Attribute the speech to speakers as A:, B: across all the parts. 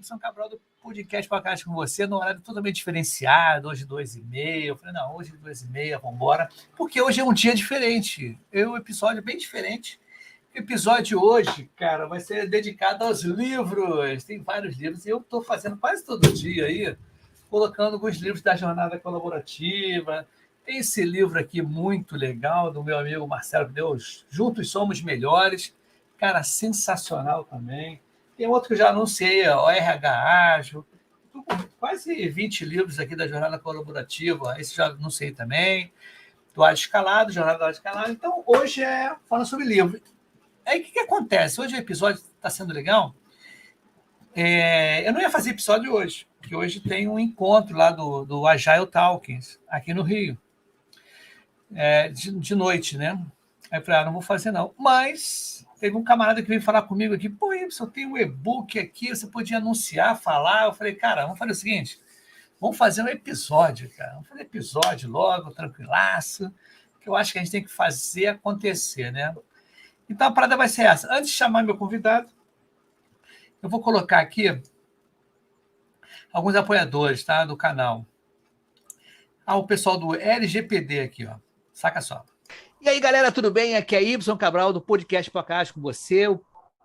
A: Ibson Cabral do Podcast Podcast com você, no horário totalmente diferenciado, hoje 2h30. Eu falei, não, hoje 2h30, vamos embora, porque hoje é um dia diferente, é um episódio bem diferente. O episódio de hoje, cara, vai ser dedicado aos livros. Tem vários livros, e eu estou fazendo quase todo dia aí, colocando alguns livros da jornada colaborativa. Tem esse livro aqui muito legal, do meu amigo Marcelo Deus, Juntos Somos Melhores. Cara, sensacional também. Tem outro que eu já anunciei, o RH Ágil. Estou com quase 20 livros aqui da jornada colaborativa. Esse já anunciei também. Do Ágil Escalado, jornada do Ágil Escalado. Então, hoje é falando sobre livro. Aí, o que acontece? Hoje o episódio está sendo legal. Eu não ia fazer episódio hoje, porque hoje tem um encontro lá do Agile Talkings, aqui no Rio. De noite, né? Aí eu falei, não vou fazer não. Mas teve um camarada que veio falar comigo aqui, pô, Ibson, tem um e-book aqui, você podia anunciar, falar. Eu falei, cara, vamos fazer o seguinte, vamos fazer um episódio, cara. Vamos fazer episódio logo, tranquilaço, que eu acho que a gente tem que fazer acontecer, né? Então a parada vai ser essa. Antes de chamar meu convidado, eu vou colocar aqui alguns apoiadores, tá, do canal. O pessoal do LGPD aqui, ó. Saca só. E aí, galera, tudo bem? Aqui é Ibson Cabral, do Podcast Podcast com você, o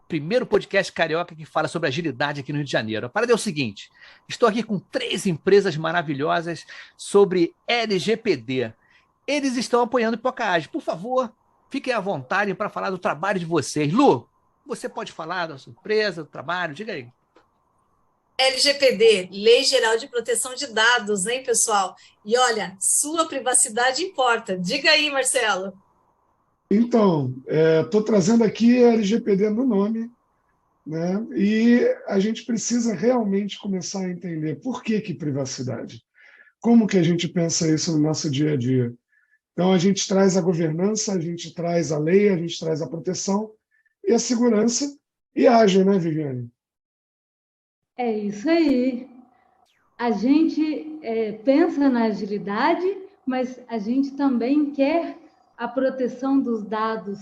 A: primeiro podcast carioca que fala sobre agilidade aqui no Rio de Janeiro. A parada é o seguinte, estou aqui com 3 empresas maravilhosas sobre LGPD. Eles estão apoiando o Podcast. Por favor, fiquem à vontade para falar do trabalho de vocês. Lu, você pode falar da sua empresa, do trabalho? Diga aí.
B: LGPD, Lei Geral de Proteção de Dados, hein, pessoal? E olha, sua privacidade importa. Diga aí, Marcelo.
C: Então, estou trazendo aqui a LGPD no nome, né? E a gente precisa realmente começar a entender por que privacidade. Como que a gente pensa isso no nosso dia a dia? Então, a gente traz a governança, a gente traz a lei, a gente traz a proteção e a segurança e ágil, né, Viviane?
D: É isso aí. A gente pensa na agilidade, mas a gente também quer a proteção dos dados.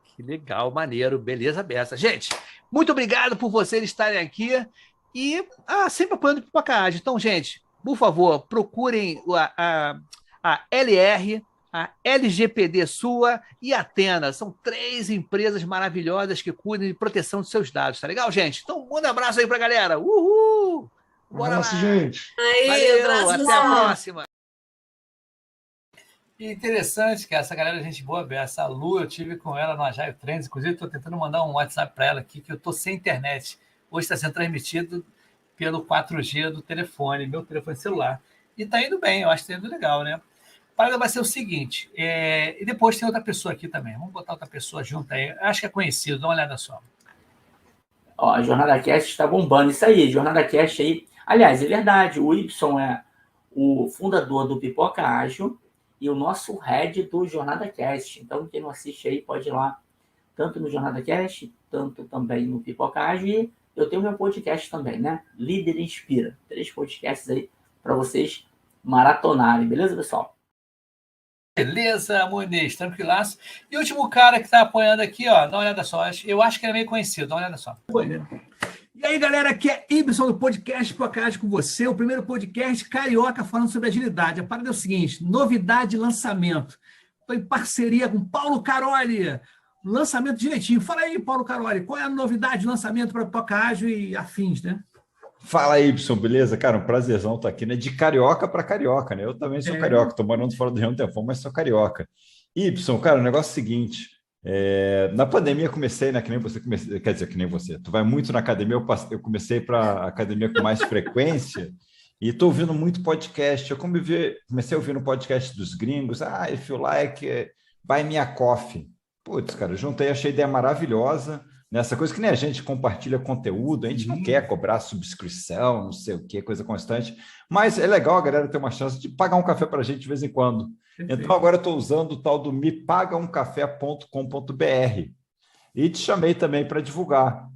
A: Que legal, maneiro, beleza beça. Gente, muito obrigado por vocês estarem aqui e sempre apoiando o Pipocast. Então, gente, por favor, procurem a LR, a LGPD Sua e a Atena. São 3 empresas maravilhosas que cuidam de proteção dos seus dados, tá legal, gente? Então, manda um abraço aí pra galera. Uhul!
C: Bora lá, gente.
B: Aí,
A: valeu,
B: abraço,
A: até a próxima. E interessante que essa galera, gente boa, essa Lu, eu tive com ela no Agile Trends, inclusive estou tentando mandar um WhatsApp para ela aqui, que eu estou sem internet. Hoje está sendo transmitido pelo 4G do telefone, meu telefone celular. E está indo bem, eu acho que está indo legal, né? A parada vai ser o seguinte, e depois tem outra pessoa aqui também, vamos botar outra pessoa junto aí, acho que é conhecido, dá uma olhada só.
E: Ó, a Jornada Cast está bombando, isso aí, Jornada Cast aí. Aliás, é verdade, o Y é o fundador do Pipoca Ágil, e o nosso head do Jornada Cast. Então, quem não assiste aí pode ir lá, tanto no Jornada Cast, tanto também no Pipoca Ágil. E eu tenho meu podcast também, né? Líder Inspira. 3 podcasts aí para vocês maratonarem, beleza, pessoal?
A: Beleza, Muniz, tranquilaço. E o último cara que está apoiando aqui, ó, dá uma olhada só. Eu acho que ele é meio conhecido, dá uma olhada só. E aí, galera, aqui é Ibson do Podcast Podcast com você, o primeiro podcast carioca falando sobre agilidade. A parada é o seguinte, novidade de lançamento. Estou em parceria com Paulo Caroli, lançamento direitinho. Fala aí, Paulo Caroli, qual é a novidade de lançamento para Pipoca Ágil e afins, né?
F: Fala aí, Ibson, beleza? Cara, um prazerzão estar aqui, né? De carioca para carioca, né? Eu também sou carioca, estou morando fora do Rio de Janeiro, mas sou carioca. Ibson, cara, o negócio é o seguinte... na pandemia eu comecei, né, que nem você, quer dizer, que nem você, tu vai muito na academia, eu comecei para academia com mais frequência e estou ouvindo muito podcast, eu comecei a ouvir no podcast dos gringos, if you like, buy me a coffee. Putz, cara, juntei, achei a ideia maravilhosa, nessa coisa que nem a gente compartilha conteúdo, a gente não quer cobrar subscrição, não sei o que, coisa constante, mas é legal a galera ter uma chance de pagar um café para a gente de vez em quando. Então, agora eu estou usando o tal do mepagaumcafé.com.br e te chamei também para divulgar.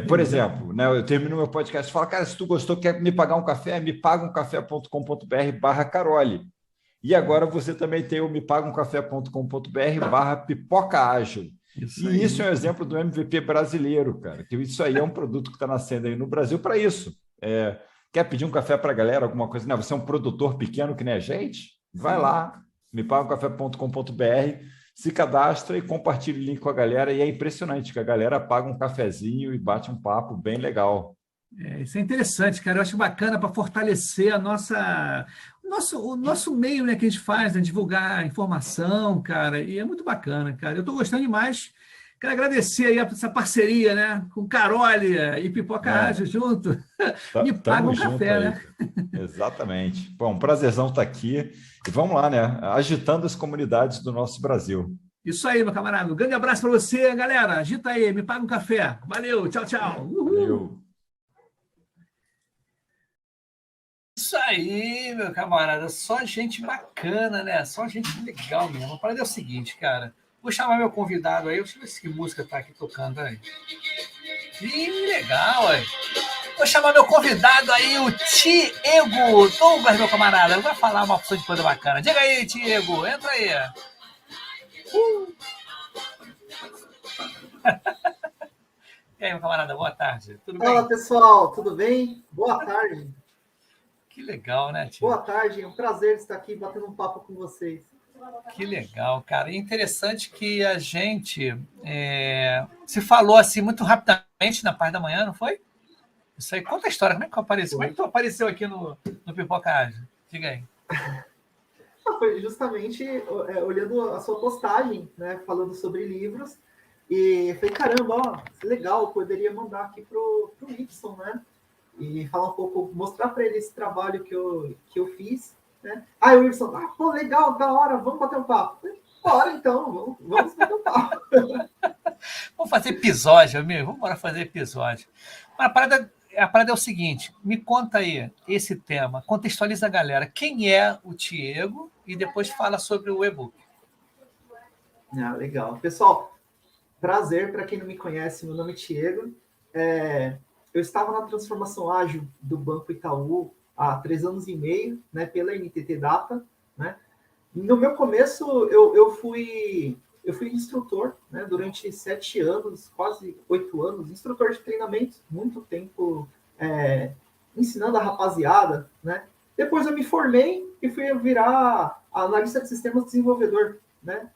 F: Por exemplo, né, eu termino meu podcast e falo, cara, se tu gostou, quer me pagar um café, mepagaumcafé.com.br/Caroli. E agora você também tem o mepagaumcafé.com.br/Pipoca Ágil.
A: Isso
F: E
A: aí.
F: isso é um exemplo do MVP brasileiro, cara, que isso aí é um produto que está nascendo aí no Brasil para isso. Quer pedir um café para a galera, alguma coisa? Não, você é um produtor pequeno que nem a gente? Vai lá, mepagacafé.com.br, se cadastra e compartilha o link com a galera. E é impressionante que a galera paga um cafezinho e bate um papo bem legal.
A: Isso é interessante, cara. Eu acho bacana para fortalecer o nosso meio, né, que a gente faz, né, divulgar informação, cara. E é muito bacana, cara. Eu estou gostando demais. Quero agradecer aí essa parceria, né, com Carole e Pipoca Ágil junto. Me paga
F: Tamo
A: um
F: junto
A: café,
F: aí.
A: né?
F: Exatamente. Bom, um prazerzão estar aqui. E vamos lá, né? Agitando as comunidades do nosso Brasil.
A: Isso aí, meu camarada. Um grande abraço para você, galera. Agita aí, me paga um café. Valeu, tchau, tchau. Uhul.
F: Valeu.
A: Isso aí, meu camarada. Só gente bacana, né? Só gente legal mesmo. A parada é o seguinte, cara. Vou chamar meu convidado aí. Deixa eu ver se que música tá aqui tocando aí. Que legal, aí. Vou chamar meu convidado aí, o Tiego Douglas, meu camarada. Vai falar uma opção de coisa bacana. Diga aí, Tiego. Entra aí. E aí, meu camarada, boa tarde. Tudo bem?
G: Fala, pessoal, tudo bem? Boa tarde.
A: Que legal, né, Tiego?
G: Boa tarde, é um prazer estar aqui batendo um papo com vocês.
A: Que legal, cara. E interessante que a gente se falou assim muito rapidamente na parte da manhã, não foi? Isso aí, conta a história. Como é que eu apareci? Como é que tu apareceu aqui no Pipoca Ágil? Diga aí.
G: Foi justamente olhando a sua postagem, né, falando sobre livros, e falei, caramba, ó, que legal, eu poderia mandar aqui pro Y, né? E falar um pouco, mostrar para ele esse trabalho que eu fiz, né? Aí o Wilson, pô, legal, da hora, vamos bater um papo. Bora então, vamos bater um papo.
A: Vamos fazer episódio, amigo. Vamos embora fazer episódio. Mas a parada é o seguinte, me conta aí esse tema, contextualiza a galera. Quem é o Tiego e depois fala sobre o e-book.
G: Legal. Pessoal, prazer, para quem não me conhece, meu nome é Tiego. Eu estava na transformação ágil do Banco Itaú há 3 anos e meio, né, pela NTT Data, né? No meu começo, eu fui instrutor, né, durante 7 anos, quase 8 anos, instrutor de treinamento, muito tempo ensinando a rapaziada, né? Depois eu me formei e fui virar analista de sistemas desenvolvedor, né?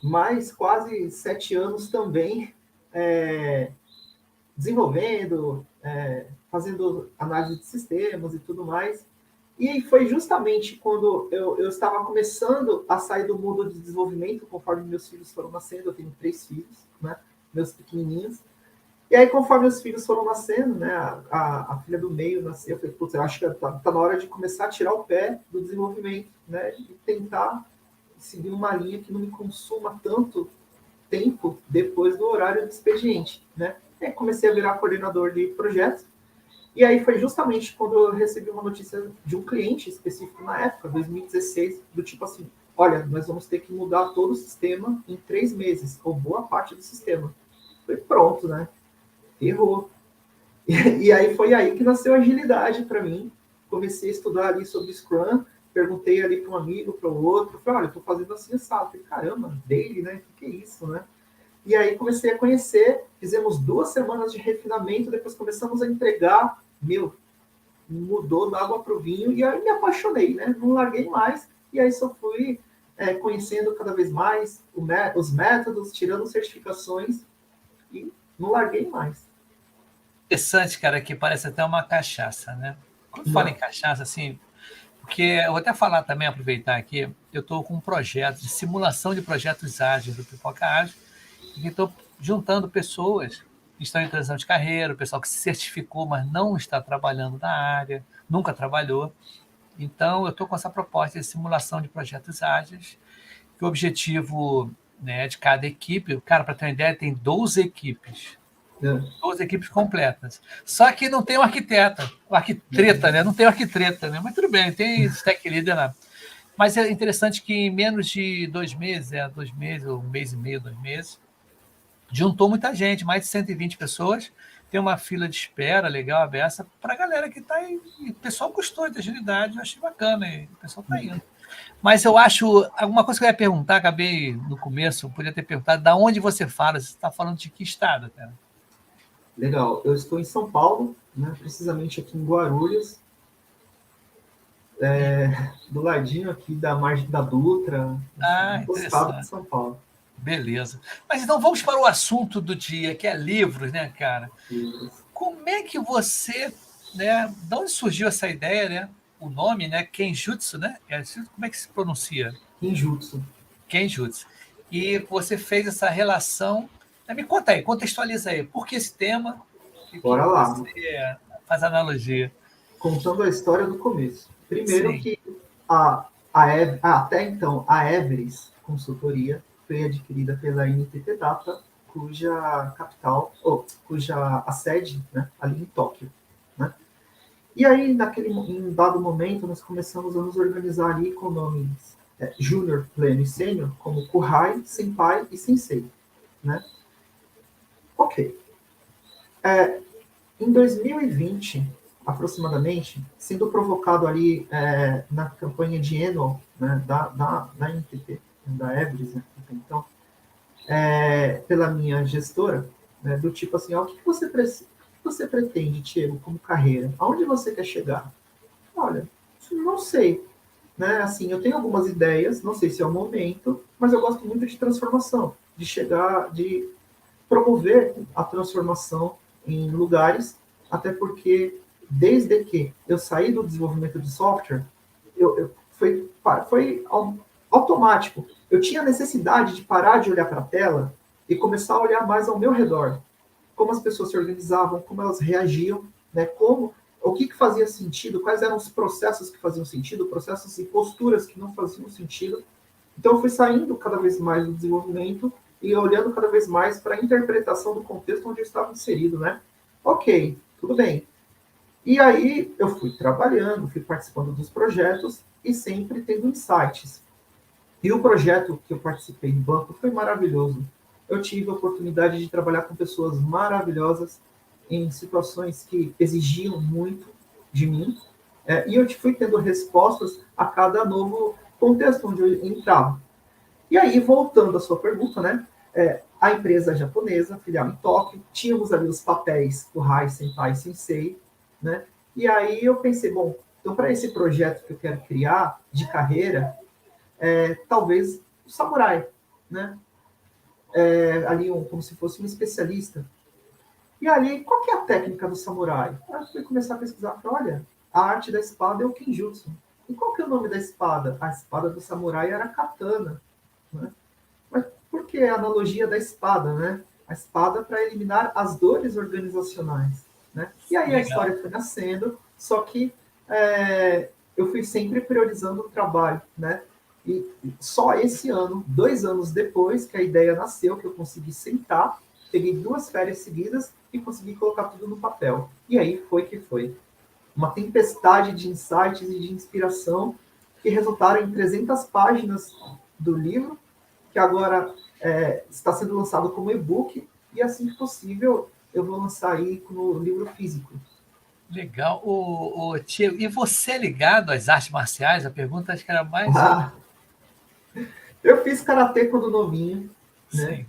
G: Mais quase 7 anos também desenvolvendo, fazendo análise de sistemas e tudo mais. E foi justamente quando eu estava começando a sair do mundo de desenvolvimento, conforme meus filhos foram nascendo, eu tenho 3 filhos, né, meus pequenininhos. E aí, conforme os filhos foram nascendo, né, a filha do meio nasceu, eu falei, putz, eu acho que tá na hora de começar a tirar o pé do desenvolvimento, né, e tentar seguir uma linha que não me consuma tanto tempo depois do horário do expediente, né. E aí comecei a virar coordenador de projetos. E aí foi justamente quando eu recebi uma notícia de um cliente específico na época, 2016, do tipo assim, olha, nós vamos ter que mudar todo o sistema em 3 meses, ou boa parte do sistema. Foi pronto, né? Errou. E aí foi aí que nasceu a agilidade para mim. Comecei a estudar ali sobre Scrum, perguntei ali para um amigo, para o outro, falei, olha, eu estou fazendo assim, assado. Falei, caramba, daily, né? O que é isso, né? E aí comecei a conhecer, fizemos 2 semanas de refinamento, depois começamos a entregar, mudou da água para o vinho, e aí me apaixonei, né? Não larguei mais, e aí só fui conhecendo cada vez mais os métodos, tirando certificações, e não larguei mais.
A: Interessante, cara, que parece até uma cachaça, né? Quando fala em cachaça, assim, porque eu vou até falar também, aproveitar aqui, eu estou com um projeto de simulação de projetos ágeis do Pipoca Ágil, e estou juntando pessoas que estão em transição de carreira, o pessoal que se certificou, mas não está trabalhando na área, nunca trabalhou. Então, eu estou com essa proposta de simulação de projetos ágeis, que o objetivo, né, de cada equipe, cara, para ter uma ideia, tem 12 equipes. 12 equipes completas. Só que não tem um arquiteta, o arquitreta, né? Não tem o arquitreta, né? Mas tudo bem, tem tech leader lá. Mas é interessante que em menos de 2 meses, 2 meses, ou 1 mês e meio, 2 meses, juntou muita gente, mais de 120 pessoas. Tem uma fila de espera legal, aberta, para a galera que está aí. E o pessoal gostou de agilidade, eu achei bacana, e o pessoal está indo. Mas eu acho, alguma coisa que eu ia perguntar, acabei no começo, eu podia ter perguntado, da onde você fala? Você está falando de que estado, cara?
G: Legal. Eu estou em São Paulo, né? Precisamente aqui em Guarulhos, do ladinho aqui da margem da Dutra, do estado de
A: Interessante.
G: São Paulo.
A: Beleza. Mas então vamos para o assunto do dia, que é livros, né, cara?
G: Isso.
A: Como é que você, né, de onde surgiu essa ideia, né? O nome, né, Kenjutsu, né? Como é que se pronuncia?
G: Kenjutsu.
A: Kenjutsu. E você fez essa relação. Me conta aí, contextualiza aí. Por que esse tema? E que
G: Bora lá.
A: você faz analogia?
G: Contando a história do começo. Primeiro
A: Sim.
G: que até então, a Everest Consultoria foi adquirida pela NTT Data, cuja a sede, né, ali em Tóquio, né? E aí, em um dado momento, nós começamos a nos organizar ali com nomes Júnior, Pleno e Sênior, como Kuhai, Senpai e Sensei, né? Ok. Em 2020, aproximadamente, sendo provocado ali na campanha de Annual, né, da NTT, da Everest, né, então, pela minha gestora, né, do tipo assim, o que você pretende, Diego, como carreira? Aonde você quer chegar? Olha, não sei. Né? Assim, eu tenho algumas ideias, não sei se é o momento, mas eu gosto muito de transformação, de promover a transformação em lugares, até porque desde que eu saí do desenvolvimento de software, foi automático. Eu tinha necessidade de parar de olhar para a tela e começar a olhar mais ao meu redor, como as pessoas se organizavam, como elas reagiam, né? O que fazia sentido, quais eram os processos que faziam sentido, processos e posturas que não faziam sentido. Então, eu fui saindo cada vez mais do desenvolvimento e olhando cada vez mais para a interpretação do contexto onde eu estava inserido, né? Ok, tudo bem. E aí, eu fui trabalhando, fui participando dos projetos e sempre tendo insights. E o projeto que eu participei no banco foi maravilhoso. Eu tive a oportunidade de trabalhar com pessoas maravilhosas em situações que exigiam muito de mim, e eu fui tendo respostas a cada novo contexto onde eu entrava. E aí, voltando à sua pergunta, né, a empresa japonesa, filial em Tóquio, tínhamos ali os papéis do Hai, Senpai e Sensei, né, e aí eu pensei, bom, então para esse projeto que eu quero criar de carreira, talvez o samurai, né, ali como se fosse um especialista. E ali, qual que é a técnica do samurai? Eu fui começar a pesquisar, olha, a arte da espada é o Kenjutsu. E qual que é o nome da espada? A espada do samurai era a katana, né? Mas por que a analogia da espada, né? A espada para eliminar as dores organizacionais, né? E aí a história foi nascendo, só que eu fui sempre priorizando o trabalho, né? E só esse ano, 2 anos depois que a ideia nasceu, que eu consegui sentar, peguei 2 férias seguidas e consegui colocar tudo no papel. E aí foi que foi. Uma tempestade de insights e de inspiração que resultaram em 300 páginas do livro, que agora está sendo lançado como e-book, e assim que possível eu vou lançar aí no livro físico.
A: Legal. Tiago, e você é ligado às artes marciais? A pergunta acho que era mais...
G: Eu fiz karatê quando novinho, né?
A: Sim.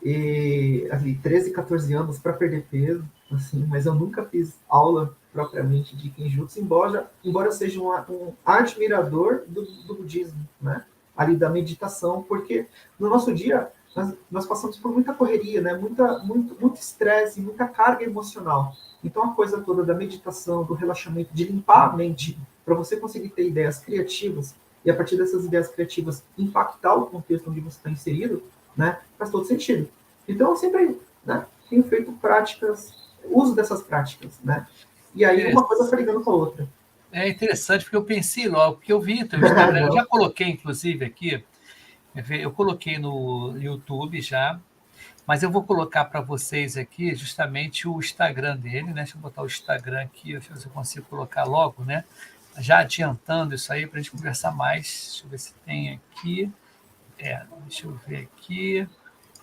G: E ali, 13, 14 anos para perder peso, assim, mas eu nunca fiz aula propriamente de Kenjutsu, embora eu seja um admirador do budismo, né? Ali da meditação, porque no nosso dia nós passamos por muita correria, né? Muito estresse, muita carga emocional. Então a coisa toda da meditação, do relaxamento, de limpar a mente, para você conseguir ter ideias criativas e a partir dessas ideias criativas impactar o contexto onde você está inserido, né, faz todo sentido. Então, eu sempre, né, tenho feito uso dessas práticas, né? E aí uma coisa foi ligando com a outra.
A: É interessante, porque eu pensei logo, porque eu vi teu Instagram, eu já coloquei, inclusive, aqui, eu coloquei no YouTube já, mas eu vou colocar para vocês aqui justamente o Instagram dele, né? Deixa eu botar o Instagram aqui, deixa eu ver se eu consigo colocar logo, né? Já adiantando isso aí para a gente conversar mais. Deixa eu ver se tem aqui. Deixa eu ver aqui,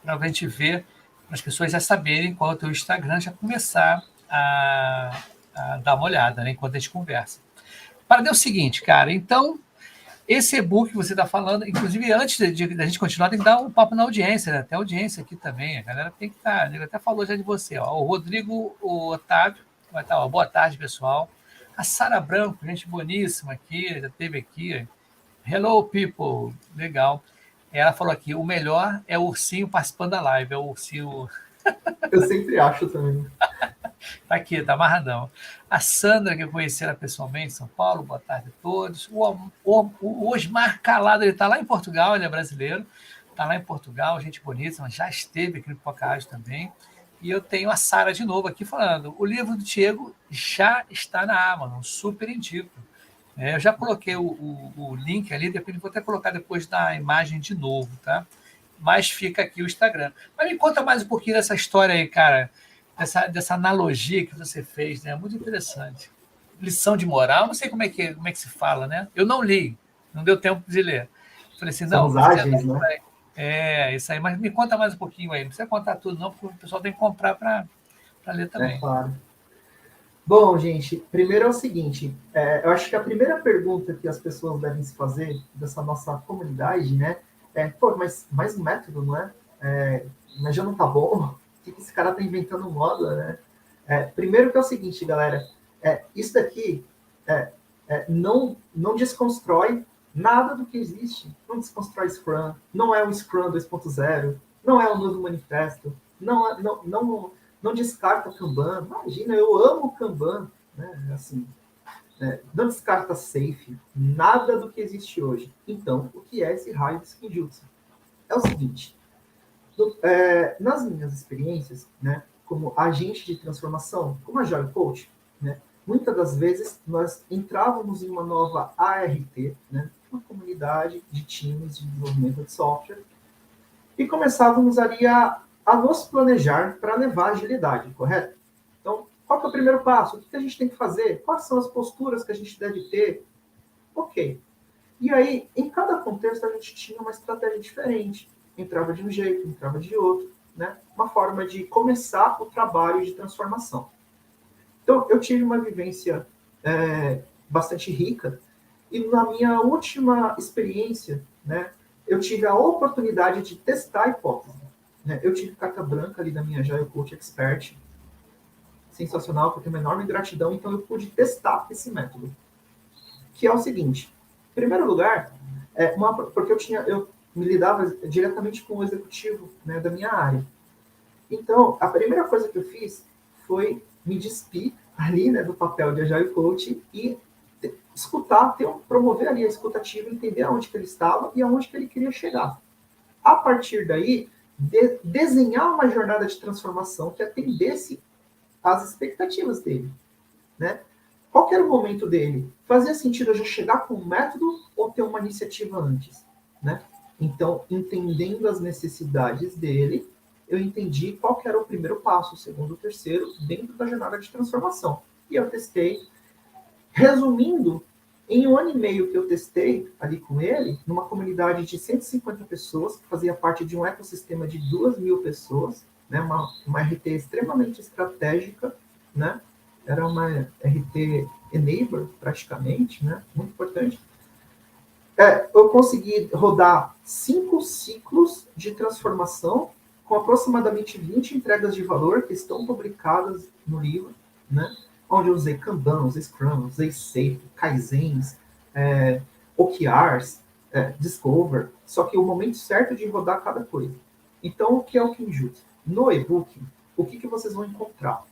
A: para a gente ver, para as pessoas já saberem qual é o teu Instagram, já começar a dar uma olhada, né, enquanto a gente conversa. Para o seguinte, cara, então, esse e-book que você está falando, inclusive antes da gente continuar, tem que dar um papo na audiência, né? Até a audiência aqui também, a galera tem que estar, ele até falou já de você, ó, o Rodrigo, o Otávio, vai estar, ó, boa tarde, pessoal. A Sara Branco, gente boníssima aqui, já esteve aqui. Hello, people, legal. Ela falou aqui, o melhor é o ursinho participando da live, é o ursinho...
G: Eu sempre acho também.
A: Tá aqui, tá amarradão. A Sandra, que eu conheci ela pessoalmente em São Paulo, boa tarde a todos. O Osmar Calado, ele está lá em Portugal, ele é brasileiro, está lá em Portugal, gente bonita, já esteve aqui no Pipocágio também. E eu tenho a Sara de novo aqui falando, o livro do Diego já está na Amazon, super indico. Eu já coloquei o link ali, depois vou até colocar depois na imagem de novo, tá? Mas fica aqui o Instagram. Mas me conta mais um pouquinho dessa história aí, cara, dessa analogia que você fez, né? Muito interessante. Lição de moral, não sei como é que se fala, né? Eu não li, não deu tempo de ler. Falei assim, não,
G: São ágeis, né?
A: Isso aí, mas me conta mais um pouquinho aí. Não precisa contar tudo, não, porque o pessoal tem que comprar para ler também.
G: É claro. Bom, gente, primeiro é o seguinte, eu acho que a primeira pergunta que as pessoas devem se fazer dessa nossa comunidade, né, pô, mas mais um método, não é? Mas já não tá bom? O que esse cara tá inventando moda, né? Primeiro que é o seguinte, galera, isso daqui não desconstrói nada do que existe, não desconstrói Scrum, não é o Scrum 2.0, não é o novo manifesto, não descarta Kanban. Imagina, eu amo Kanban, né? Assim, não descarta Safe, nada do que existe hoje. Então, o que é esse raio de Shinjutsu? É o seguinte, nas minhas experiências, né, como agente de transformação, como Agile Coach, né, muitas das vezes nós entrávamos em uma nova ART, né, uma comunidade de times de desenvolvimento de software, e começávamos ali a nos planejar para levar agilidade, correto? Então, qual que é o primeiro passo? O que a gente tem que fazer? Quais são as posturas que a gente deve ter? Ok. E aí, em cada contexto, a gente tinha uma estratégia diferente. Entrava de um jeito, entrava de outro, né? Uma forma de começar o trabalho de transformação. Então, eu tive uma vivência bastante rica, e na minha última experiência, né, eu tive a oportunidade de testar a hipótese. Eu tive carta branca ali da minha Agile Coach Expert, sensacional, que eu tenho uma enorme gratidão, então eu pude testar esse método. Que é o seguinte, em primeiro lugar, porque eu me lidava diretamente com o executivo, né, da minha área. Então, a primeira coisa que eu fiz foi me despir ali, né, do papel de Agile Coach e escutar, promover ali a escutativa, entender aonde que ele estava e aonde que ele queria chegar. A partir daí, desenhar uma jornada de transformação que atendesse às expectativas dele, né? Qual que era o momento dele? Fazia sentido eu já chegar com um método ou ter uma iniciativa antes, né? Então, entendendo as necessidades dele, eu entendi qual que era o primeiro passo, o segundo, o terceiro, dentro da jornada de transformação. E eu testei. Resumindo, em 1 ano e meio que eu testei ali com ele, numa comunidade de 150 pessoas, que fazia parte de um ecossistema de 2.000 pessoas, né, uma RT extremamente estratégica, né, era uma RT enabler, praticamente, né, muito importante. Eu consegui rodar 5 ciclos de transformação, com aproximadamente 20 entregas de valor que estão publicadas no livro, né, onde eu usei Kanban, usei Scrum, usei Safe, Kaizens, OKRs, Discover, só que o momento certo de rodar cada coisa. Então, o que é o Kinjutsu? No e-book, o que vocês vão encontrar?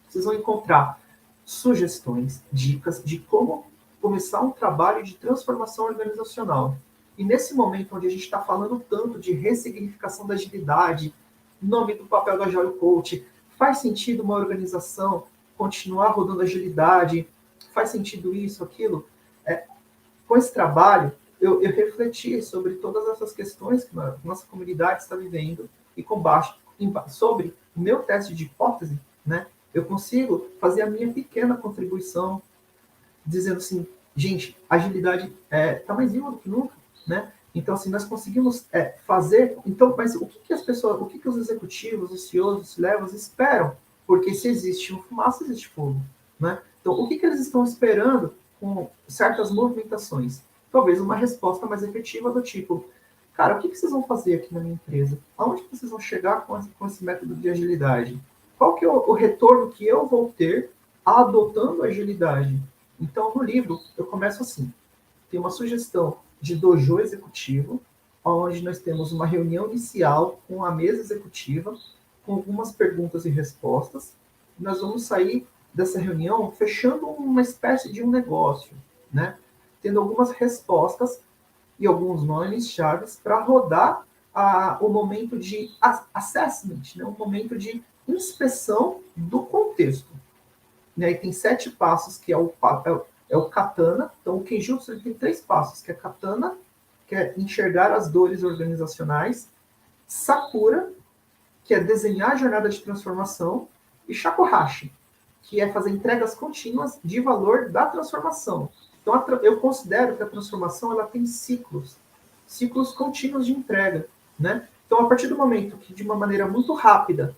G: Vocês vão encontrar sugestões, dicas de como começar um trabalho de transformação organizacional. E nesse momento onde a gente está falando tanto de ressignificação da agilidade, nome do papel do Agile Coach, faz sentido uma organização continuar rodando agilidade, faz sentido isso, aquilo? Com esse trabalho, eu refleti sobre todas essas questões que a nossa comunidade está vivendo e sobre o meu teste de hipótese, né, eu consigo fazer a minha pequena contribuição, dizendo assim, gente, a agilidade está mais viva do que nunca, né? Então, assim, nós conseguimos fazer... Então, mas o que as pessoas, o que os executivos, os CEOs, os C-Levels esperam? Porque se existe fumaça, existe fogo, né? Então, o que eles estão esperando com certas movimentações? talvez uma resposta mais efetiva do tipo, cara, o que vocês vão fazer aqui na minha empresa? Aonde vocês vão chegar com esse método de agilidade? Qual que é o retorno que eu vou ter adotando a agilidade? Então, no livro, eu começo assim. Tem uma sugestão de dojo executivo, onde nós temos uma reunião inicial com a mesa executiva, com algumas perguntas e respostas. Nós vamos sair dessa reunião fechando uma espécie de um negócio, né? Tendo algumas respostas e alguns nomes chaves para rodar o momento de assessment, né? Um momento de inspeção do contexto. Né? E tem 7 passos, que é o katana. Então, o Kenjutsu ele tem 3 passos, que é katana, que é enxergar as dores organizacionais, sakura, que é desenhar a jornada de transformação, e shakuhachi, que é fazer entregas contínuas de valor da transformação. Então, eu considero que a transformação ela tem ciclos contínuos de entrega, né? Então, a partir do momento que, de uma maneira muito rápida,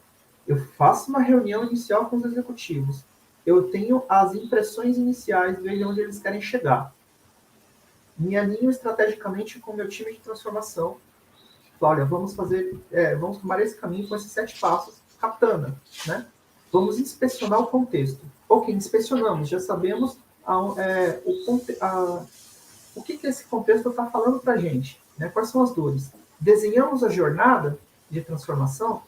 G: eu faço uma reunião inicial com os executivos, eu tenho as impressões iniciais, vejo onde eles querem chegar, me alinho estrategicamente com o meu time de transformação, olha, vamos tomar esse caminho com esses 7 passos, katana, né? Vamos inspecionar o contexto. Ok, inspecionamos, já sabemos o que esse contexto está falando para a gente, né? Quais são as dores. Desenhamos a jornada de transformação,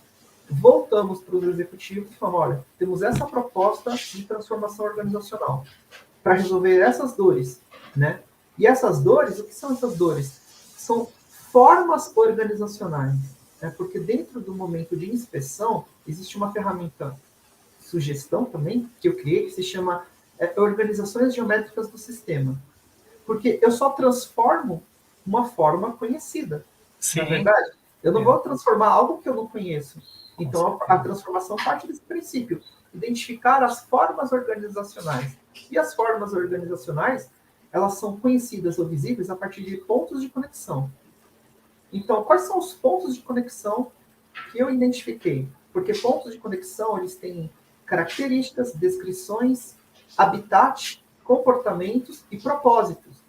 G: voltamos para os executivos e falamos, olha, temos essa proposta de transformação organizacional para resolver essas dores, né? E essas dores, o que são essas dores? São formas organizacionais, né? Porque dentro do momento de inspeção, existe uma ferramenta, sugestão também, que eu criei, que se chama Organizações Geométricas do Sistema. Porque eu só transformo uma forma conhecida.
A: Sim.
G: Na verdade, eu não vou transformar algo que eu não conheço. Então, a transformação parte desse princípio. Identificar as formas organizacionais. E as formas organizacionais, elas são conhecidas ou visíveis a partir de pontos de conexão. Então, quais são os pontos de conexão que eu identifiquei? Porque pontos de conexão, eles têm características, descrições, habitat, comportamentos e propósitos.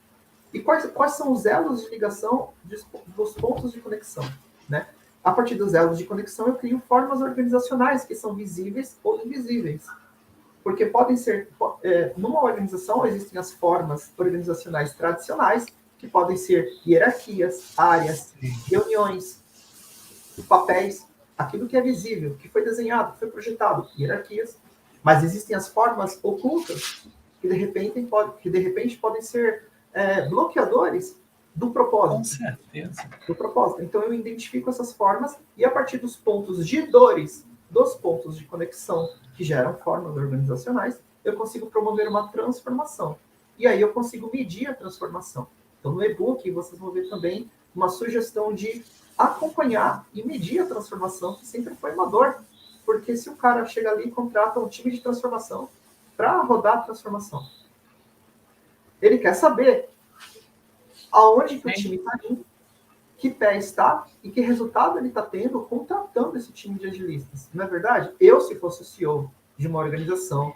G: E quais são os elos de ligação dos pontos de conexão, né? A partir dos elos de conexão, eu crio formas organizacionais que são visíveis ou invisíveis. Porque podem ser... numa organização, existem as formas organizacionais tradicionais, que podem ser hierarquias, áreas, reuniões, papéis, aquilo que é visível, que foi desenhado, que foi projetado, hierarquias. Mas existem as formas ocultas, que de repente podem ser bloqueadores do propósito.
A: Com certeza.
G: Do propósito. Então, eu identifico essas formas e, a partir dos pontos de dores, dos pontos de conexão que geram formas organizacionais, eu consigo promover uma transformação. E aí eu consigo medir a transformação. Então, no e-book, vocês vão ver também uma sugestão de acompanhar e medir a transformação, que sempre foi uma dor. Porque se o cara chega ali e contrata um time de transformação para rodar a transformação, ele quer saber aonde que o time está indo, que pé está e que resultado ele está tendo contratando esse time de agilistas. Não é verdade? Eu, se fosse o CEO de uma organização,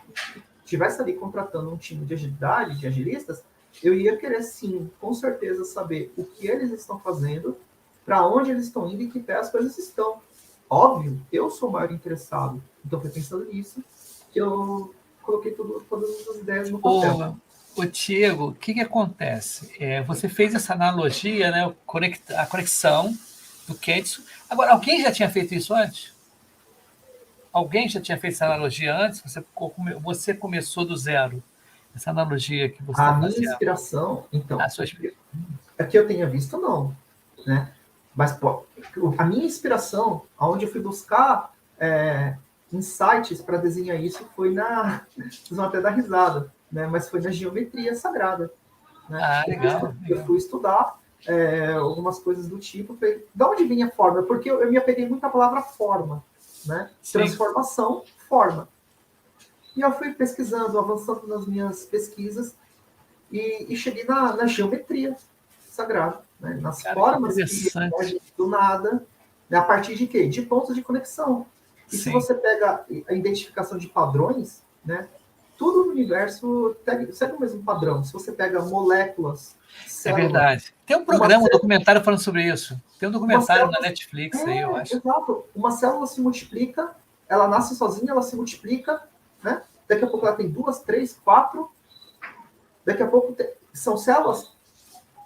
G: estivesse ali contratando um time de agilidade, de agilistas, eu ia querer, sim, com certeza, saber o que eles estão fazendo, para onde eles estão indo e que pé as coisas estão. Óbvio, eu sou o maior interessado. Então, foi pensando nisso que eu coloquei todas as ideias no papel.
A: Ô, Tiago, o que acontece? Você fez essa analogia, né, a conexão do Kenjutsu. Agora, alguém já tinha feito isso antes? Alguém já tinha feito essa analogia antes? Você começou do zero. Essa analogia que você
G: A minha inspiração, então, é que eu tenha visto, não. Né? Mas a minha inspiração, aonde eu fui buscar insights para desenhar isso, foi vocês vão até dar risada, né? Mas foi na geometria sagrada. Né?
A: Ah, legal.
G: Eu fui estudar algumas coisas do tipo. De onde vinha a forma? Porque eu me apeguei muito à palavra forma. Né? Transformação, forma. E eu fui pesquisando, avançando nas minhas pesquisas e cheguei na geometria sagrada. Né? Nas formas que emergem do nada, né? A partir de quê? De pontos de conexão. E se você pega a identificação de padrões, né? tudo no universo segue o mesmo padrão. Se você pega moléculas, células...
A: É verdade. Tem um programa, um documentário falando sobre isso. Tem um documentário na Netflix aí, eu acho.
G: Exato. Uma célula se multiplica, ela nasce sozinha, ela se multiplica, né? Daqui a pouco ela tem 2, 3, 4. Daqui a pouco são células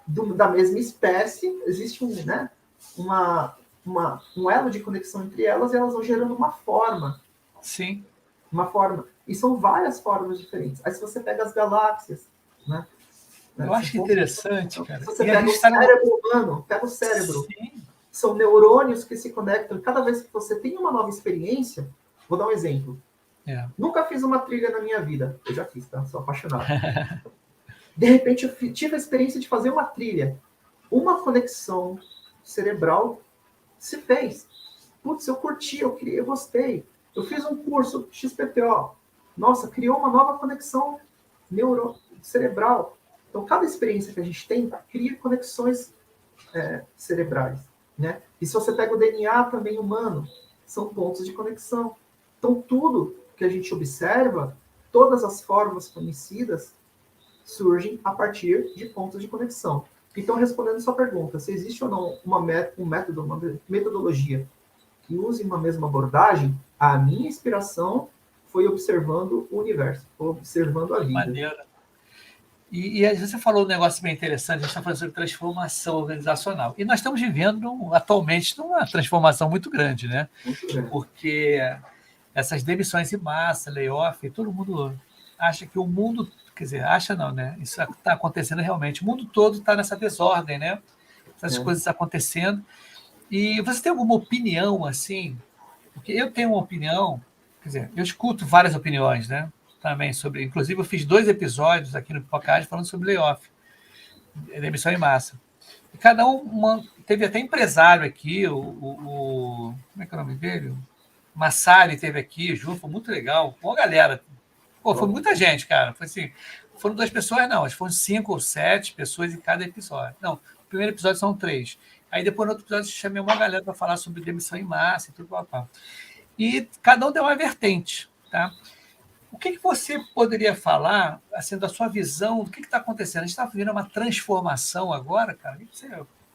G: da mesma espécie, existe um elo de conexão entre elas e elas vão gerando uma forma.
A: Sim.
G: Uma forma. E são várias formas diferentes. Aí se você pega as galáxias, né?
A: Eu acho interessante, cara.
G: Se você pega o cérebro humano, pega o cérebro.
A: Sim.
G: São neurônios que se conectam. E cada vez que você tem uma nova experiência, vou dar um exemplo. Nunca fiz uma trilha na minha vida. Eu já fiz, tá? Sou apaixonado. De repente, eu tive a experiência de fazer uma trilha. Uma conexão cerebral se fez. Putz, eu curti, eu gostei. Eu fiz um curso XPTO. Nossa, criou uma nova conexão cerebral. Então, cada experiência que a gente tem cria conexões cerebrais, né? E se você pega o DNA também humano, são pontos de conexão. Então, tudo que a gente observa, todas as formas conhecidas, surgem a partir de pontos de conexão. Então, respondendo a sua pergunta, se existe ou não uma metodologia que use uma mesma abordagem, a minha inspiração foi observando o universo, observando a vida.
A: Maneiro. E você falou um negócio bem interessante, a gente está falando sobre transformação organizacional. E nós estamos vivendo atualmente numa transformação muito grande, né?
G: Muito grande.
A: Porque essas demissões em massa, layoff, todo mundo acha que o mundo... Quer dizer, acha não, né? Isso está acontecendo realmente. O mundo todo está nessa desordem, né? Essas coisas acontecendo. E você tem alguma opinião, assim? Porque eu tenho uma opinião, quer dizer, eu escuto várias opiniões, né? Também sobre... Inclusive, eu fiz 2 episódios aqui no podcast falando sobre layoff, demissão em massa. E cada teve até empresário aqui, como é que é o nome dele? O Massari teve aqui, Ju, foi muito legal. Uma galera... Pô, foi muita gente, cara. Foi assim, foram 2 pessoas, não. Acho que foram 5 ou 7 pessoas em cada episódio. Não, o primeiro episódio são 3. Aí depois, no outro episódio, eu chamei uma galera para falar sobre demissão em massa e tudo, papá. E cada um deu uma vertente, tá? O que você poderia falar, assim, da sua visão, do que está acontecendo? A gente está vivendo uma transformação agora, cara? O que você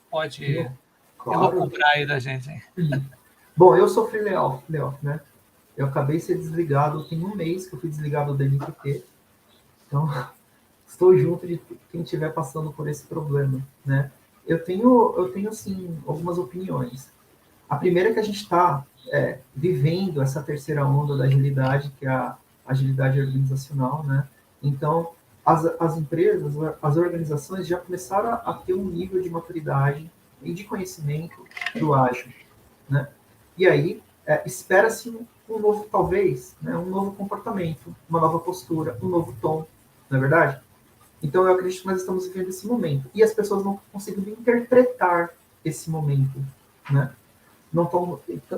A: pode elocubrar aí da gente? Hein?
G: Bom, eu sofri layoff, né? Eu acabei de ser desligado, tem 1 mês que eu fui desligado do NPT. Então, estou junto de quem estiver passando por esse problema, né? Eu tenho assim, algumas opiniões. A primeira é que a gente está vivendo essa terceira onda da agilidade, que é a agilidade organizacional, né? Então, as empresas, as organizações já começaram a ter um nível de maturidade e de conhecimento do ágil, né? E aí, espera-se um novo, talvez, né, um novo comportamento, uma nova postura, um novo tom, não é verdade? Então, eu acredito que nós estamos vivendo esse momento. E as pessoas não conseguem interpretar esse momento, né?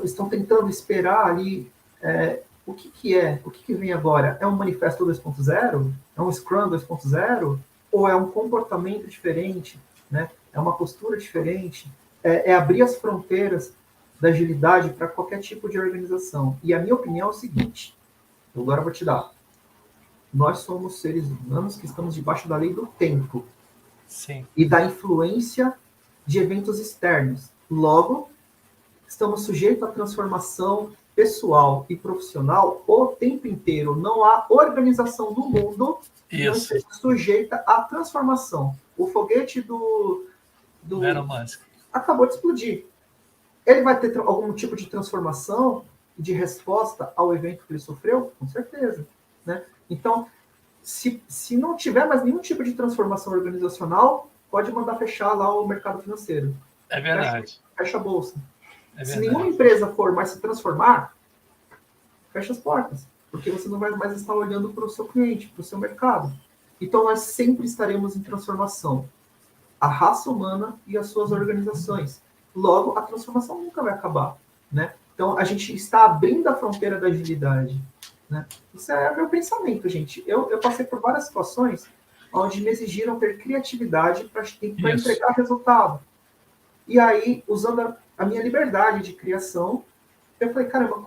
G: Estão tentando esperar ali o que vem agora. É um manifesto 2.0? É um Scrum 2.0? Ou é um comportamento diferente, né? É uma postura diferente? É abrir as fronteiras da agilidade para qualquer tipo de organização. E a minha opinião é o seguinte, agora eu vou te dar. Nós somos seres humanos que estamos debaixo da lei do tempo.
A: Sim.
G: E da influência de eventos externos. Logo, estamos sujeitos à transformação pessoal e profissional o tempo inteiro. Não há organização no mundo que não seja sujeita à transformação. O foguete do
A: Elon Musk
G: acabou de explodir. Ele vai ter algum tipo de transformação, de resposta ao evento que ele sofreu? Com certeza, né? Então, se não tiver mais nenhum tipo de transformação organizacional, pode mandar fechar lá o mercado financeiro.
A: É verdade.
G: Fecha a bolsa.
A: É
G: se
A: verdade.
G: nenhuma empresa for mais se transformar, fecha as portas, porque você não vai mais estar olhando para o seu cliente, para o seu mercado. Então, nós sempre estaremos em transformação. A raça humana e as suas organizações. Logo, a transformação nunca vai acabar, né? Então, a gente está abrindo a fronteira da agilidade, né? Isso é meu pensamento, gente. Eu passei por várias situações onde me exigiram ter criatividade para entregar resultado. E aí, usando a minha liberdade de criação, eu falei, caramba,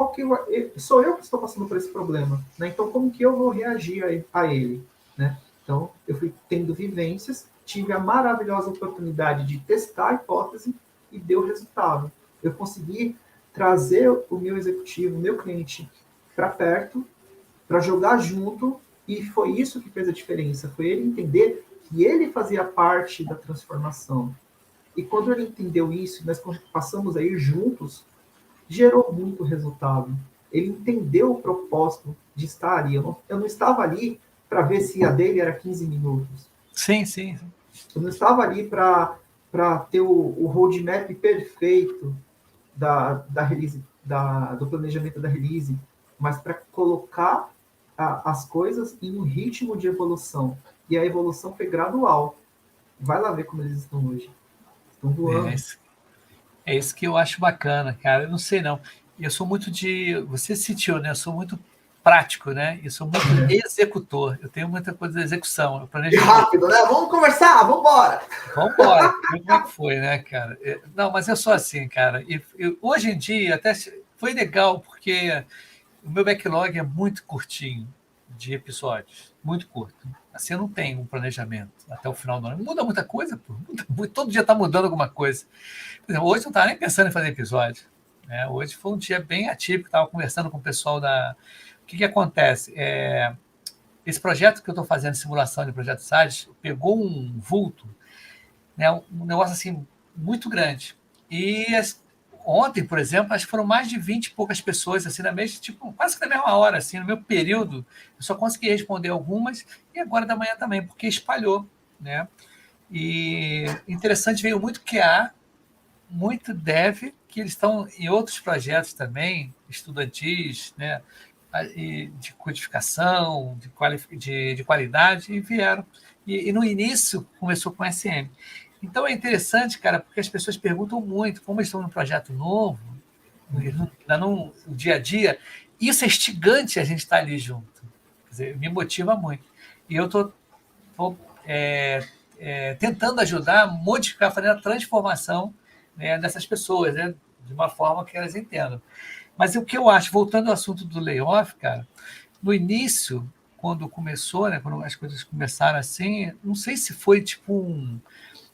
G: sou eu que estou passando por esse problema, né? Então, como que eu vou reagir a ele, né? Então, eu fui tendo vivências, tive a maravilhosa oportunidade de testar a hipótese e deu resultado. Eu consegui trazer o meu executivo, o meu cliente para perto, para jogar junto, e foi isso que fez a diferença, foi ele entender que ele fazia parte da transformação. E quando ele entendeu isso, nós passamos a ir juntos, gerou muito resultado. Ele entendeu o propósito de estar ali. Eu não estava ali para ver se a dele era 15 minutos.
A: Sim, sim.
G: Eu não estava ali para ter o roadmap perfeito da release, do planejamento da release, mas para colocar as coisas em um ritmo de evolução. E a evolução foi gradual. Vai lá ver como eles estão hoje. Estão voando.
A: É isso que eu acho bacana, cara. Eu não sei, não. Eu sou muito de... Você sentiu, né? Eu sou muito prático, né? Eu sou muito executor. Eu tenho muita coisa de execução. Eu planejo...
G: E rápido, né? Vamos conversar, vamos embora.
A: Vamos embora. Como é que foi, né, cara? Não, mas eu sou assim, cara. E hoje em dia, até foi legal, porque o meu backlog é muito curtinho de episódios. Muito curto. Assim, eu não tenho um planejamento até o final do ano. Muda muita coisa, pô. Todo dia está mudando alguma coisa. Por exemplo, hoje eu não estava nem pensando em fazer episódio. Né? Hoje foi um dia bem atípico. Estava conversando com o pessoal da... O que acontece? Esse projeto que eu estou fazendo, simulação de projeto SAGES, pegou um vulto, né? Um negócio assim muito grande. E ontem, por exemplo, acho que foram mais de 20 e poucas pessoas, assim, quase que na mesma hora, assim, no meu período, eu só consegui responder algumas, e agora da manhã também, porque espalhou, né? E interessante, veio muito QA, muito dev, que eles estão em outros projetos também, estudantis, né? De codificação, de qualidade, e vieram. E no início começou com SM. Então é interessante, cara, porque as pessoas perguntam muito, como eles estão num projeto novo, ainda no dia a dia, isso é instigante a gente estar ali junto. Quer dizer, me motiva muito. E eu estou tentando ajudar a modificar, fazer a transformação, né, dessas pessoas, né, de uma forma que elas entendam. Mas o que eu acho, voltando ao assunto do layoff, cara, no início, quando começou, né, quando as coisas começaram assim, não sei se foi tipo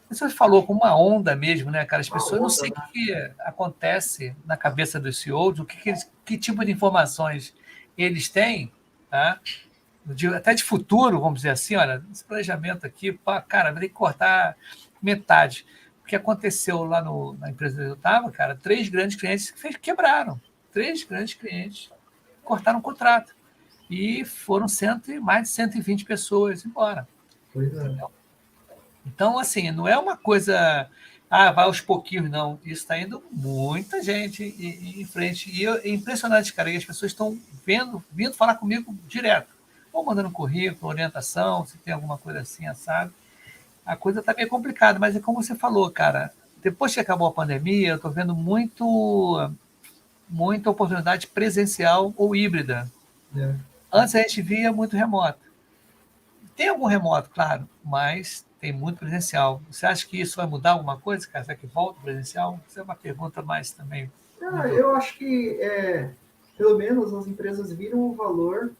A: você falou com uma onda mesmo, né, cara? As pessoas não sei o que acontece na cabeça dos CEOs, que tipo de informações eles têm, tá? Até de futuro, vamos dizer assim, olha, esse planejamento aqui, pá, cara, vai ter que cortar metade. O que aconteceu lá na empresa onde eu estava, cara, 3 grandes clientes quebraram. 3 grandes clientes cortaram o contrato. E foram mais de 120 pessoas embora.
G: Pois é.
A: Entendeu? Então, assim, não é uma coisa, vai aos pouquinhos, não. Isso está indo muita gente em frente. E é impressionante, cara, e as pessoas estão vindo falar comigo direto. Ou mandando currículo, orientação, se tem alguma coisa assim, sabe? A coisa está meio complicada, mas é como você falou, cara. Depois que acabou a pandemia, eu estou vendo muita oportunidade presencial ou híbrida.
G: É.
A: Antes a gente via muito remoto. Tem algum remoto, claro, mas tem muito presencial. Você acha que isso vai mudar alguma coisa, cara? Será que volta o presencial? Isso é uma pergunta mais também.
G: Eu acho que, pelo menos, as empresas viram o valor,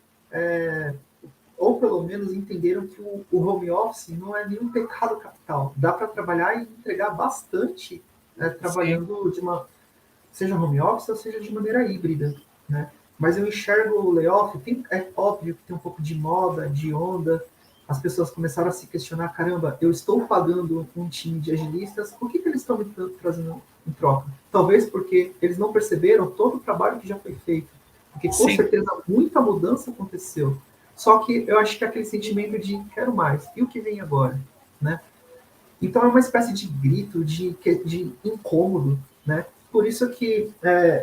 G: ou pelo menos entenderam que o home office não é nenhum pecado capital. Dá para trabalhar e entregar bastante, trabalhando seja home office ou seja de maneira híbrida, né? Mas eu enxergo o layoff, é óbvio que tem um pouco de moda, de onda. As pessoas começaram a se questionar, caramba, eu estou pagando um time de agilistas, por que eles estão me trazendo em troca? Talvez porque eles não perceberam todo o trabalho que já foi feito. Porque com certeza muita mudança aconteceu. Só que eu acho que é aquele sentimento de quero mais. E o que vem agora? Né? Então é uma espécie de grito, de incômodo, né? Por isso que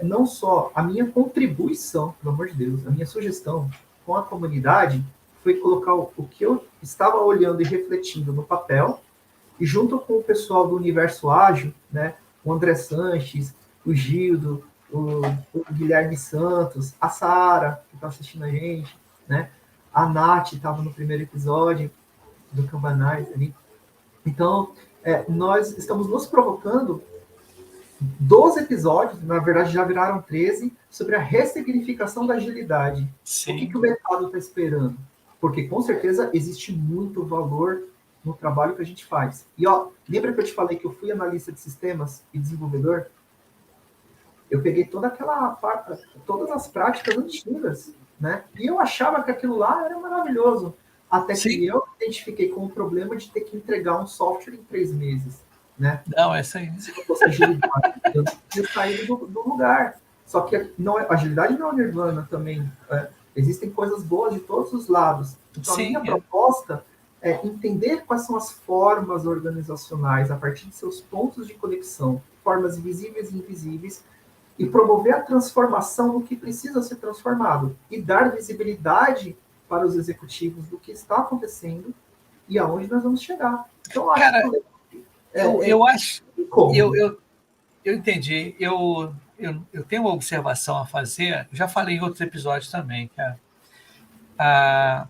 G: não só a minha contribuição, pelo amor de Deus, a minha sugestão com a comunidade foi colocar o que eu estava olhando e refletindo no papel, e junto com o pessoal do Universo Ágil, né, o André Sanches, o Gildo, o Guilherme Santos, a Sara, que está assistindo a gente, né, a Nath estava no primeiro episódio do Cambanais ali. Então, nós estamos nos provocando 12 episódios, na verdade já viraram 13, sobre a ressignificação da agilidade.
A: Sim.
G: O que o mercado está esperando? Porque, com certeza, existe muito valor no trabalho que a gente faz. E, lembra que eu te falei que eu fui analista de sistemas e desenvolvedor? Eu peguei todas as práticas antigas, né? E eu achava que aquilo lá era maravilhoso. Até que eu me identifiquei com o problema de ter que entregar um software em 3 meses, né?
A: Não, é isso aí.
G: Se não fosse agilidade, eu não tinha saído do lugar. Só que agilidade não é nirvana também. Existem coisas boas de todos os lados. Então, a minha proposta é entender quais são as formas organizacionais a partir de seus pontos de conexão, formas visíveis e invisíveis, e promover a transformação do que precisa ser transformado e dar visibilidade para os executivos do que está acontecendo e aonde nós vamos chegar. Então,
A: eu acho. Eu entendi. Eu tenho uma observação a fazer. Já falei em outros episódios também, cara.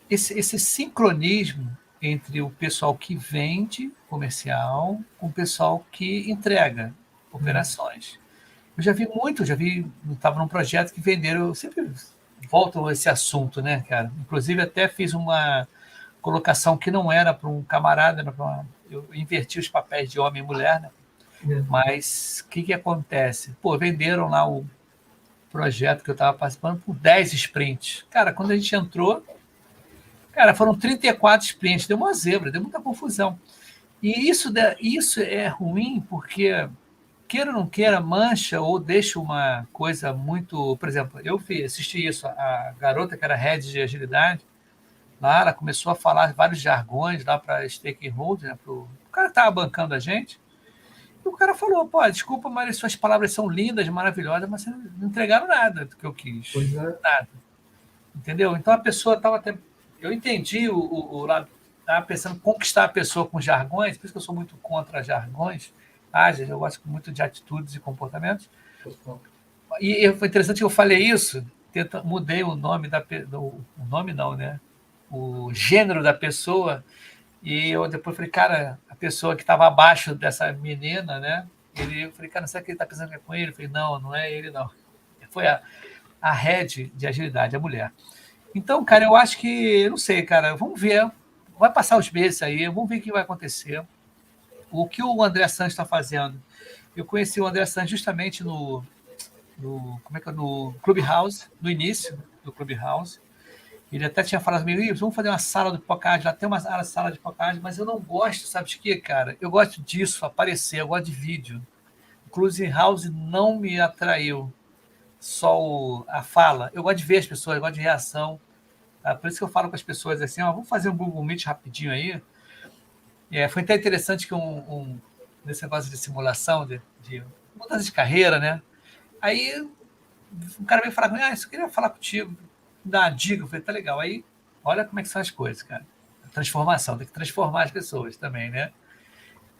A: Esse sincronismo entre o pessoal que vende comercial com o pessoal que entrega operações. Eu estava num projeto que venderam, eu sempre volto a esse assunto, né, cara? Inclusive, até fiz uma colocação que não era para um camarada, eu inverti os papéis de homem e mulher, né? Mas o que acontece? Venderam lá o projeto que eu estava participando por 10 sprints. Cara, quando a gente entrou, foram 34 sprints, deu uma zebra, deu muita confusão. E isso é ruim porque, queira ou não queira, mancha ou deixa uma coisa muito... Por exemplo, eu assisti isso, a garota que era head de agilidade, lá ela começou a falar vários jargões lá para stakeholder, né, o cara que estava bancando a gente, e o cara falou, desculpa, mas suas palavras são lindas, maravilhosas, mas vocês não entregaram nada do que eu quis. Nada. Entendeu? Então a pessoa estava até... Eu entendi o lado, estava pensando em conquistar a pessoa com jargões, por isso que eu sou muito contra jargões, eu gosto muito de atitudes e comportamentos. E foi interessante que eu falei isso, mudei o nome o nome não, né? O gênero da pessoa, e eu depois falei, cara, a pessoa que estava abaixo dessa menina, né? Eu falei, cara, será que ele está pensando que é com ele? Eu falei, não é ele, não. Foi a head de agilidade, a mulher. Então, cara, eu acho que, eu não sei, cara, vamos ver, vai passar os meses aí, vamos ver o que vai acontecer. O que o André Santos está fazendo? Eu conheci o André Santos justamente no Clubhouse, no início do Clubhouse. Ele até tinha falado comigo, vamos fazer uma sala de podcast, lá tem uma sala de podcast, mas eu não gosto, sabe de quê, cara? Eu gosto disso, aparecer, eu gosto de vídeo. O Clubhouse não me atraiu, só a fala. Eu gosto de ver as pessoas, eu gosto de reação. Por isso que eu falo com as pessoas assim, vamos fazer um Google Meet rapidinho aí. Foi até interessante que nesse negócio de simulação, de mudança de carreira, né? Aí o cara veio falar comigo, eu queria falar contigo, dar uma dica. Eu falei, tá legal. Aí, olha como é que são as coisas, cara. A transformação, tem que transformar as pessoas também, né?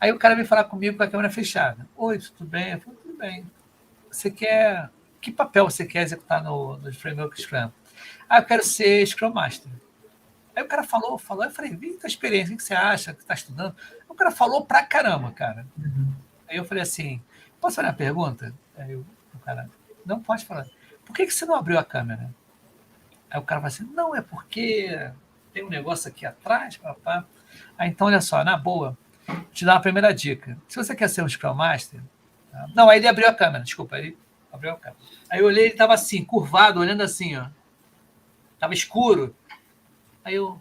A: Aí o cara veio falar comigo com a câmera fechada. Oi, tudo bem? Eu falei, tudo bem. Que papel você quer executar no framework Scrum? Eu quero ser Scrum Master. Aí o cara falou, eu falei, vem tua experiência, o que você acha, que está estudando? Aí o cara falou pra caramba, cara. Aí eu falei assim, posso fazer uma pergunta? Aí o cara, não pode falar. Por que você não abriu a câmera? Aí o cara falou assim, não, é porque tem um negócio aqui atrás, papá. Então, olha só, na boa, vou te dar uma primeira dica. Se você quer ser um Scrum Master... Tá? Não, aí ele abriu a câmera, desculpa, ele abriu a câmera. Aí eu olhei, ele estava assim, curvado, olhando assim, ó. Estava escuro. Aí eu,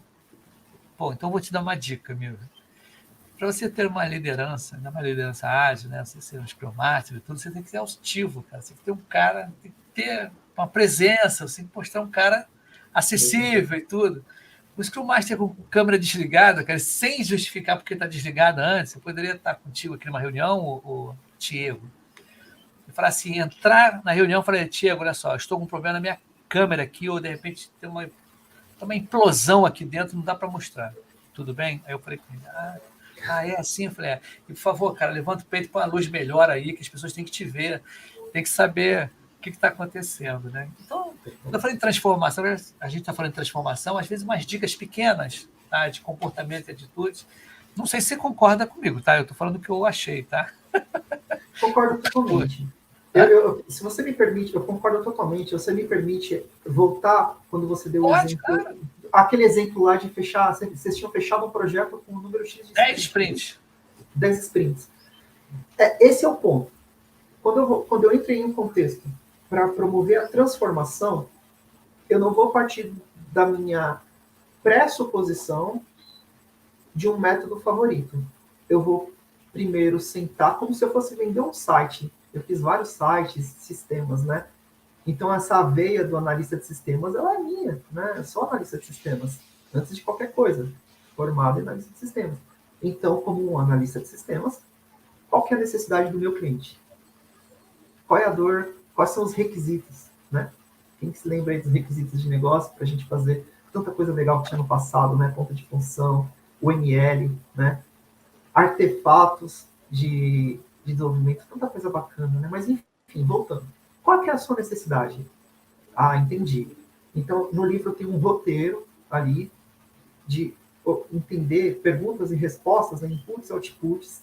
A: então vou te dar uma dica, amigo. Para você ter uma liderança ágil, né? Você ser um Scrum Master e tudo, você tem que ser exaustivo, cara. Você tem que ter um cara, tem que ter uma presença, você tem que mostrar um cara acessível e tudo. O Scrum Master com câmera desligada, cara, sem justificar porque está desligada antes, eu poderia estar contigo aqui numa reunião, o Tiago. E falar assim, entrar na reunião e falar, Tiago, olha só, estou com um problema na minha câmera aqui, ou de repente tem uma implosão aqui dentro, não dá para mostrar. Tudo bem? Aí eu falei, é assim? Eu falei, e por favor, cara, levanta o peito para uma luz melhor aí, que as pessoas têm que te ver, têm que saber o que está acontecendo, né? Então, quando eu falei de transformação, a gente está falando de transformação, às vezes umas dicas pequenas, tá? De comportamento e atitudes. Não sei se você concorda comigo, tá? Eu estou falando o que eu achei, tá?
G: Concordo totalmente. Se você me permite, eu concordo totalmente. Você me permite voltar quando você deu o exemplo,
A: cara.
G: aquele exemplo lá de fechar, vocês tinham fechado um projeto com um número X de
A: 10 sprints.
G: 10 sprints. Esse é o ponto. Quando eu entrei em um contexto para promover a transformação, eu não vou partir da minha pressuposição de um método favorito. Eu vou primeiro sentar como se eu fosse vender um site. Eu fiz vários sites, sistemas, né? Então, essa veia do analista de sistemas, ela é minha, né? Eu sou analista de sistemas, antes de qualquer coisa, formado em analista de sistemas. Então, como um analista de sistemas, qual que é a necessidade do meu cliente? Qual é a dor? Quais são os requisitos, né? Quem se lembra aí dos requisitos de negócio para a gente fazer tanta coisa legal que tinha no passado, né? Ponta de função, UML, né? Artefatos de desenvolvimento, tanta coisa bacana, né? Mas, enfim, voltando. Qual que é a sua necessidade? Ah, entendi. Então, no livro tem um roteiro ali de entender perguntas e respostas, né? Inputs e outputs.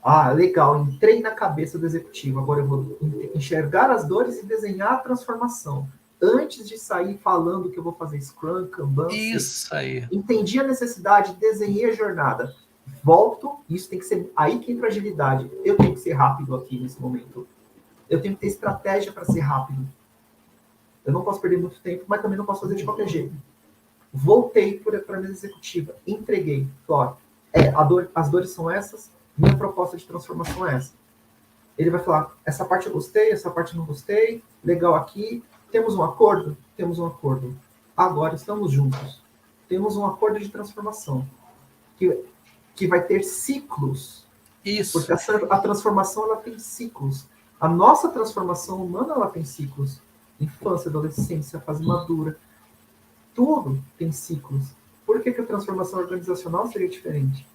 G: Ah, legal, entrei na cabeça do executivo. Agora eu vou enxergar as dores e desenhar a transformação. Antes de sair falando que eu vou fazer Scrum, Kanban...
A: Isso aí.
G: Entendi a necessidade, desenhei a jornada. Volto, isso tem que ser... Aí que entra a agilidade. Eu tenho que ser rápido aqui nesse momento. Eu tenho que ter estratégia para ser rápido. Eu não posso perder muito tempo, mas também não posso fazer de qualquer jeito. Voltei para a mesa executiva. Entreguei. Claro, as dores são essas, minha proposta de transformação é essa. Ele vai falar, essa parte eu gostei, essa parte não gostei, legal aqui. Temos um acordo? Temos um acordo. Agora estamos juntos. Temos um acordo de transformação. Que vai ter ciclos.
A: Isso.
G: Porque a transformação ela tem ciclos. A nossa transformação humana ela tem ciclos. Infância, adolescência, fase madura. Tudo tem ciclos. Por que a transformação organizacional seria diferente?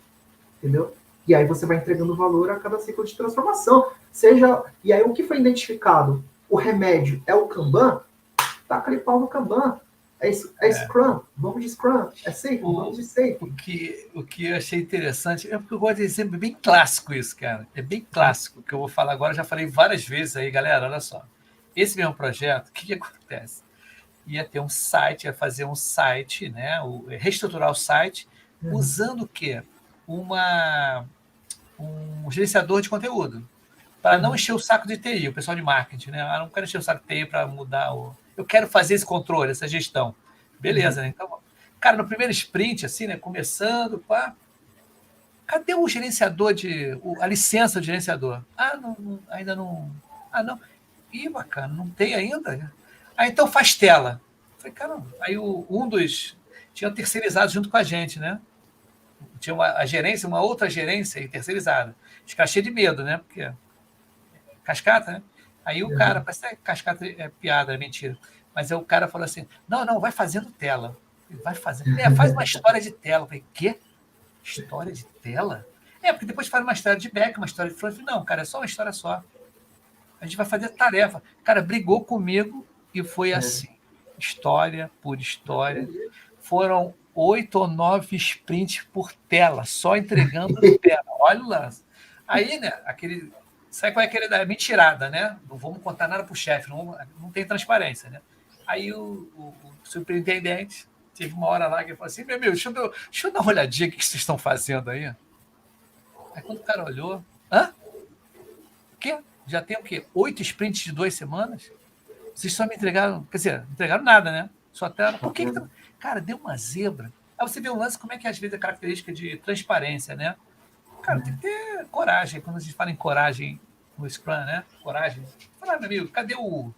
G: Entendeu? E aí você vai entregando valor a cada ciclo de transformação. E aí o que foi identificado? O remédio é o Kanban? Taca ali pau no Kanban. É Scrum, vamos de Scrum. É Safe, vamos de Safe.
A: O que eu achei interessante é porque eu gosto de exemplo bem clássico isso, cara. É bem clássico. O que eu vou falar agora, já falei várias vezes aí, galera, olha só. Esse mesmo projeto, o que acontece? Ia ter um site, ia fazer um site, né? Reestruturar o site, usando o quê? Um gerenciador de conteúdo. Para não encher o saco de TI, o pessoal de marketing, né? Ah, não quero encher o saco de TI para mudar eu quero fazer esse controle, essa gestão. Beleza, né? Então, cara, no primeiro sprint, assim, né? Começando, pá. Cadê o gerenciador a licença do gerenciador? Ah, ainda não. Ah, não. Ih, bacana, não tem ainda? Ah, então faz tela. Falei, caramba. Aí um dos. Tinha terceirizado junto com a gente, né? Tinha a gerência, uma outra gerência terceirizada. Os caras cheios de medo, né? Porque. Cascata, né? Aí o cara, parece que cascata é piada, é mentira. Mas aí o cara falou assim: não, vai fazendo tela. Vai fazendo. Faz uma história de tela. Eu falei, quê? História de tela? Porque depois faz uma história de back, uma história de front. Não, cara, é só uma história só. A gente vai fazer tarefa. Cara, brigou comigo e foi assim. História por história. Foram 8 ou 9 sprints por tela, só entregando tela. Olha o lance. Aí, né, sabe qual é aquele da mentirada, né? Não vamos contar nada para o chefe, não tem transparência, né? Aí o superintendente teve uma hora lá que ele falou assim, meu, deixa eu dar uma olhadinha o que vocês estão fazendo aí. Aí quando o cara olhou, o quê? Já tem o quê? 8 sprints de 2 semanas? Vocês só me entregaram, quer dizer, não entregaram nada, né? Só tela. Por que cara, deu uma zebra. Aí você vê um lance, como é que às vezes é característica de transparência, né? Cara, tem que ter coragem. Quando a gente fala em coragem no Scrum, né? Coragem. Fala, meu amigo, cadê o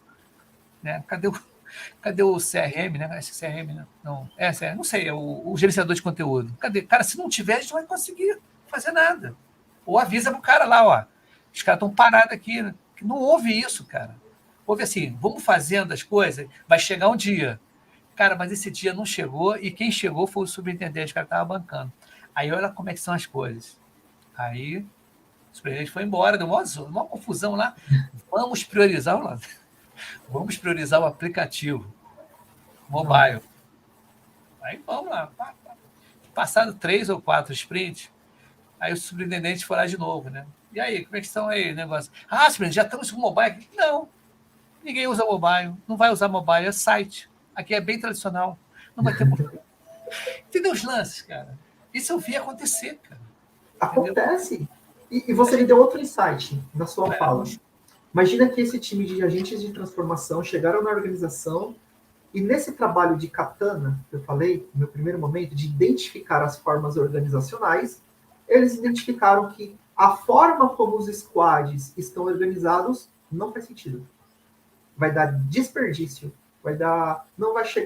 A: CRM, né? Esse CRM, né? Não, CRM, não sei, é o gerenciador de conteúdo. Cadê? Cara, se não tiver, a gente não vai conseguir fazer nada. Ou avisa pro cara lá, ó. Os caras estão parados aqui. Né? Não houve isso, cara. Houve assim, vamos fazendo as coisas, vai chegar um dia. Cara, mas esse dia não chegou e quem chegou foi o superintendente, o cara estava bancando. Aí olha como é que são as coisas. Aí o superintendente foi embora, deu uma confusão lá. Vamos priorizar o aplicativo mobile. Aí vamos lá. Passado 3 ou 4 sprints, aí o superintendente foi lá de novo, né? E aí, como é que estão aí o negócio? Ah, Simone, já estamos com mobile? Não, ninguém usa mobile, não vai usar mobile, é site. Aqui é bem tradicional, não vai ter mobile. Entendeu os lances, cara? Isso eu vi acontecer, cara.
G: Acontece. E você me deu outro insight na sua fala. Imagina que esse time de agentes de transformação chegaram na organização e nesse trabalho de katana, que eu falei no meu primeiro momento, de identificar as formas organizacionais, eles identificaram que a forma como os squads estão organizados não faz sentido. Vai dar desperdício,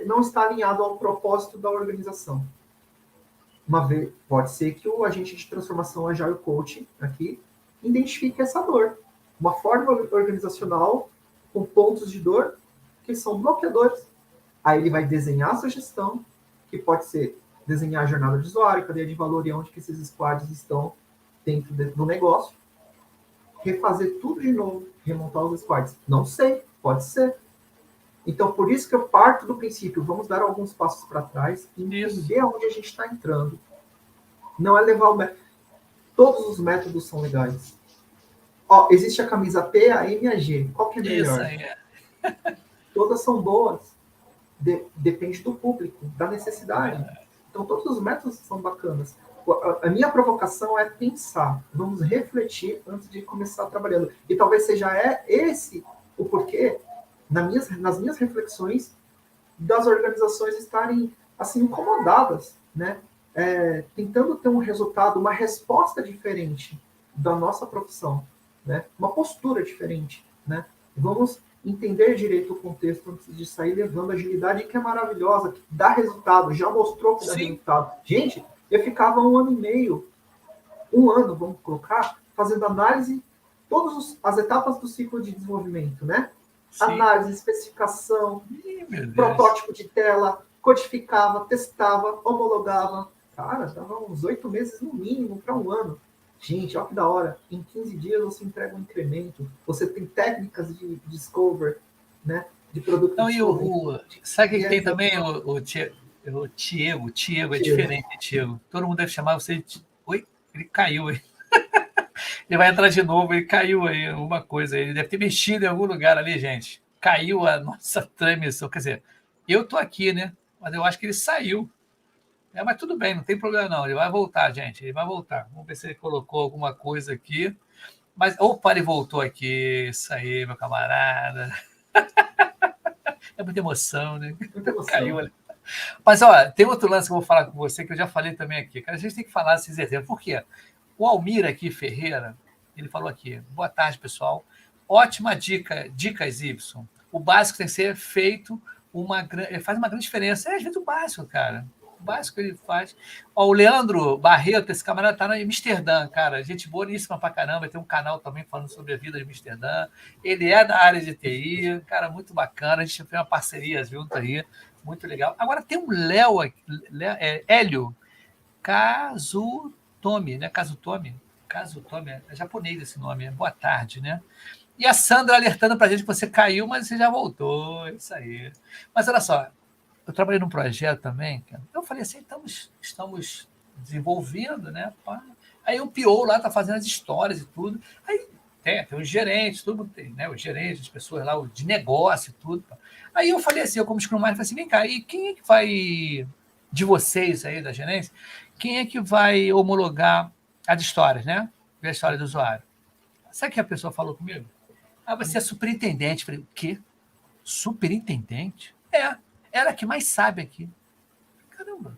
G: não está alinhado ao propósito da organização. Pode ser que o agente de transformação Agile Coach aqui identifique essa dor. Uma forma organizacional com pontos de dor que são bloqueadores. Aí ele vai desenhar a sua gestão, que pode ser desenhar a jornada de usuário, cadeia de valor e onde que esses squads estão dentro do negócio. Refazer tudo de novo, remontar os squads. Não sei, pode ser. Então, por isso que eu parto do princípio, vamos dar alguns passos para trás e entender aonde a gente está entrando. Não é levar o método. Todos os métodos são legais. Existe a camisa P, a M e a G. Qual que é melhor?
A: Isso aí.
G: Todas são boas. Depende do público, da necessidade. Então, todos os métodos são bacanas. A minha provocação é pensar. Vamos refletir antes de começar trabalhando. E talvez seja esse o porquê nas minhas reflexões das organizações estarem assim incomodadas, né? Tentando ter um resultado, uma resposta diferente da nossa profissão, né? Uma postura diferente, né? Vamos entender direito o contexto antes de sair levando agilidade, que é maravilhosa, que dá resultado, já mostrou que dá resultado. Gente, eu ficava 1 ano e meio, 1 ano, vamos colocar, fazendo análise, todas as etapas do ciclo de desenvolvimento, né? Sim. Análise, especificação, protótipo de tela, codificava, testava, homologava. Cara, dava uns 8 meses no mínimo para 1 ano. Gente, olha que da hora. Em 15 dias você entrega um incremento. Você tem técnicas de discover, né? De produto.
A: Então, sabe que tem também o Tiago, é diferente, Tiago. Todo mundo deve chamar você de... Oi? Ele caiu aí. Ele vai entrar de novo, ele caiu aí, alguma coisa. Ele deve ter mexido em algum lugar ali, gente. Caiu a nossa transmissão. Quer dizer, eu estou aqui, né? Mas eu acho que ele saiu. Mas tudo bem, não tem problema não. Ele vai voltar, gente. Ele vai voltar. Vamos ver se ele colocou alguma coisa aqui. Mas, opa, ele voltou aqui. Isso aí, meu camarada. É muita emoção, né?
G: Muita emoção.
A: Caiu ali. Mas, ó, tem outro lance que eu vou falar com você, que eu já falei também aqui. Cara, a gente tem que falar esses exemplos. Por quê? O Almir aqui, Ferreira, ele falou aqui, boa tarde, pessoal. Ótima dica, dicas Y. O básico tem que ser feito, ele faz uma grande diferença. Às vezes o básico, cara. O básico ele faz. Ó, o Leandro Barreto, esse camarada está em Amsterdã, cara. Gente boníssima pra caramba. Tem um canal também falando sobre a vida de Amsterdã. Ele é da área de TI, cara, muito bacana. A gente fez uma parceria junto aí, muito legal. Agora tem um Léo, Hélio Kazutomi, né? Kazutomi, é japonês esse nome, boa tarde, né? E a Sandra alertando para a gente que você caiu, mas você já voltou, isso aí. Mas olha só, eu trabalhei num projeto também, cara. Eu falei assim, estamos desenvolvendo, né? Aí o PO lá está fazendo as histórias e tudo. Aí tem os gerentes, tudo tem, né? Os gerentes, as pessoas lá, de negócio e tudo. Aí eu falei assim, eu como Scrum Master, falei assim, vem cá, e quem é que vai, de vocês aí, da gerência, quem é que vai homologar as histórias, né? Ver a história do usuário. Sabe o que a pessoa falou comigo? Você é superintendente. Eu falei, o quê? Superintendente? Ela que mais sabe aqui. Caramba.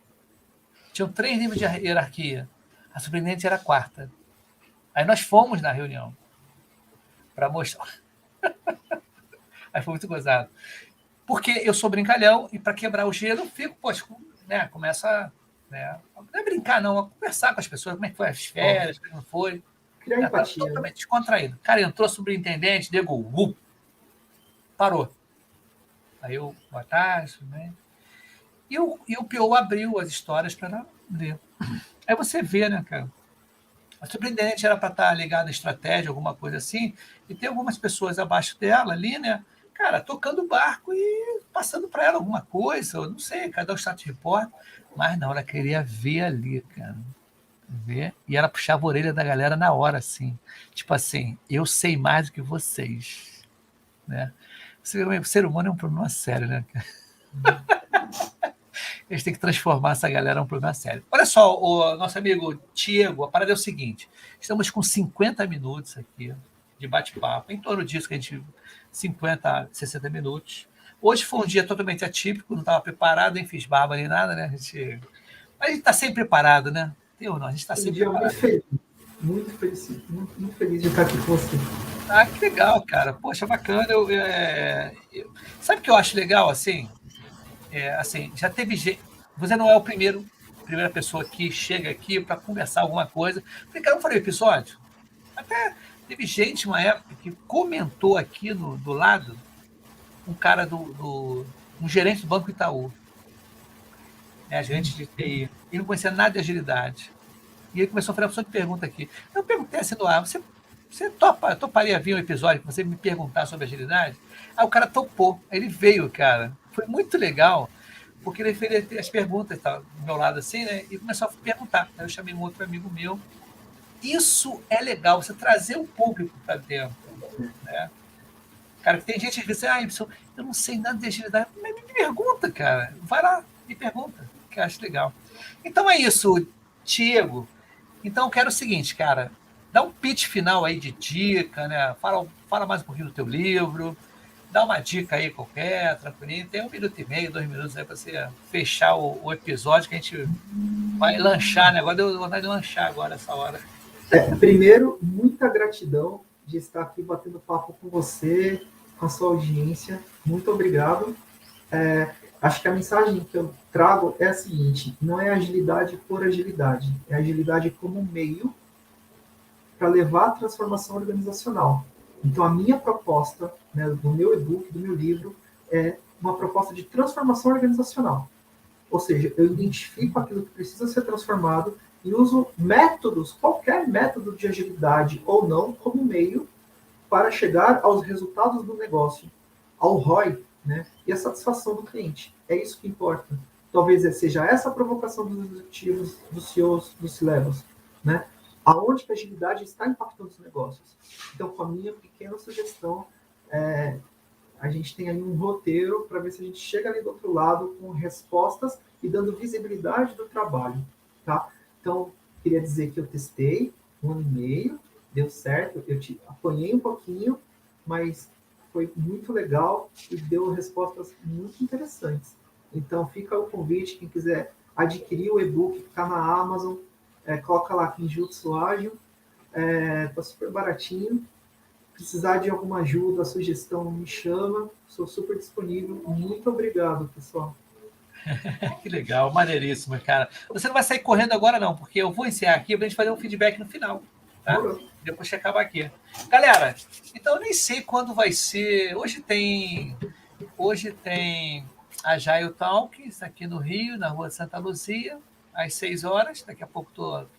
A: Tinham 3 níveis de hierarquia. A superintendente era a 4ª. Aí nós fomos na reunião para mostrar. Aí foi muito gozado. Porque eu sou brincalhão e para quebrar o gelo eu fico, poxa, né, começa a... Não é brincar, não, é conversar com as pessoas, como é que foi as férias, como não foi.
G: Criar empatia.
A: Totalmente descontraído. Cara, entrou superintendente, parou. Aí eu, boa tarde, né? E o PO abriu as histórias para ela ler. Aí você vê, né, cara? A superintendente era para estar ligada à estratégia, alguma coisa assim, e tem algumas pessoas abaixo dela ali, né? Cara, tocando o barco e passando para ela alguma coisa, eu não sei, cada um status report, mas não, ela queria ver ali, cara. Ver, e ela puxava a orelha da galera na hora, assim. Tipo assim, eu sei mais do que vocês. Né? O ser humano é um problema sério, né? A gente tem que transformar essa galera num problema sério. Olha só, o nosso amigo Tiago, a parada é o seguinte: estamos com 50 minutos aqui de bate-papo, em torno disso que a gente. 50, 60 minutos. Hoje foi um dia totalmente atípico, não estava preparado, nem fiz barba nem nada, né? A gente está sempre preparado, né? Eu não, a gente está sempre preparado.
G: Muito feliz, muito feliz de estar aqui com você.
A: Ah, que legal, cara. Poxa, bacana. Sabe o que eu acho legal, assim? Assim, já teve gente. Você não é a primeira pessoa que chega aqui para conversar alguma coisa. Falei, cara, eu falei episódio. Até teve gente, uma época, que comentou aqui do lado, um cara um gerente do Banco Itaú, né, gerente de TI. Ele não conhecia nada de agilidade. E ele começou a fazer uma opção de pergunta aqui. Eu perguntei assim no ar, você toparia vir um episódio que você me perguntar sobre agilidade? Aí o cara topou. Aí ele veio, cara. Foi muito legal, porque ele fez as perguntas, tá, do meu lado assim, né? E começou a perguntar. Aí eu chamei um outro amigo meu. Isso é legal, você trazer o público para dentro, né? Cara, tem gente que diz assim, eu não sei nada de agilidade. Mas me pergunta, cara. Vai lá, me pergunta, que eu acho legal. Então é isso, Tiago. Então eu quero o seguinte, cara, dá um pitch final aí de dica, né? Fala mais um pouquinho do teu livro, dá uma dica aí qualquer, tranquilinho. Tem 1 minuto e meio, 2 minutos aí para você fechar o episódio, que a gente vai lanchar, né? Agora deu vontade de lanchar agora, essa hora.
G: Primeiro, muita gratidão de estar aqui batendo papo com você, com a sua audiência. Muito obrigado. Acho que a mensagem que eu trago é a seguinte: não é agilidade por agilidade, é agilidade como meio para levar a transformação organizacional. Então, a minha proposta, né, do meu e-book, do meu livro, é uma proposta de transformação organizacional. Ou seja, eu identifico aquilo que precisa ser transformado e uso métodos, qualquer método de agilidade ou não, como meio para chegar aos resultados do negócio, ao ROI, né, e a satisfação do cliente. É isso que importa. Talvez seja essa a provocação dos executivos, dos CEOs, dos C-Levels, né? Aonde que a agilidade está impactando os negócios. Então, com a minha pequena sugestão, a gente tem aí um roteiro para ver se a gente chega ali do outro lado com respostas e dando visibilidade do trabalho, tá? Então, queria dizer que eu testei 1 ano e meio, deu certo, eu apanhei um pouquinho, mas foi muito legal e deu respostas muito interessantes. Então, fica o convite, quem quiser adquirir o e-book, que está na Amazon, coloca lá Kinjutsu Ágil, está super baratinho. Precisar de alguma ajuda, sugestão, me chama, sou super disponível. Muito obrigado, pessoal.
A: Que legal, maneiríssimo, cara. Você não vai sair correndo agora, não, porque eu vou encerrar aqui para a gente fazer um feedback no final, tá? Depois que acabar aqui. Galera, então eu nem sei quando vai ser. Hoje tem a Agile Talks aqui no Rio, na Rua de Santa Luzia, às 6 horas. Daqui a pouco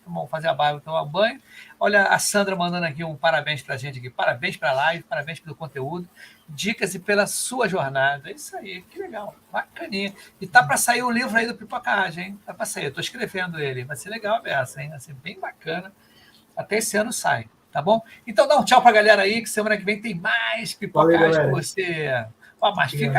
A: vamos fazer a barba, tomar um banho. Olha a Sandra mandando aqui um parabéns para a gente aqui. Parabéns para a live, parabéns pelo conteúdo, dicas e pela sua jornada. É isso aí, que legal, bacaninha. E tá para sair o livro aí do Pipocagem, hein? Tá para sair, eu tô escrevendo ele. Vai ser legal a beça, hein? Vai ser bem bacana. Até esse ano sai, tá bom? Então dá um tchau para a galera aí, que semana que vem tem mais Pipocagem com você. Ó, mas fica aí.